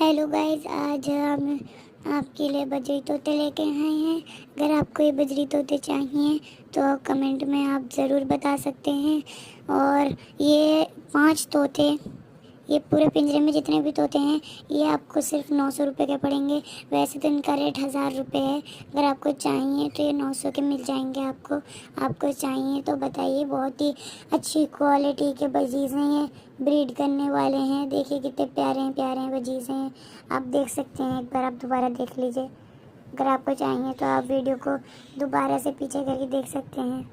Hello guys, आज हम आपके लिए बजरी तोते लेके आए हैं। अगर आपको ये बजरी तोते चाहिए तो कमेंट में आप ज़रूर बता सकते हैं। और ये 5 तोते, ये पूरे पिंजरे में जितने भी तोते हैं, ये आपको सिर्फ 900 रुपये के पड़ेंगे। वैसे तो इनका रेट 1000 रुपये है। अगर आपको चाहिए तो ये 900 के मिल जाएंगे आपको चाहिए तो बताइए। बहुत ही अच्छी क्वालिटी के बजीज़ हैं, ये ब्रीड करने वाले हैं। देखिए कितने प्यारे हैं बजीज़ हैं। आप देख सकते हैं, एक बार आप दोबारा देख लीजिए। अगर आपको चाहिए तो आप वीडियो को दोबारा से पीछे करके देख सकते हैं।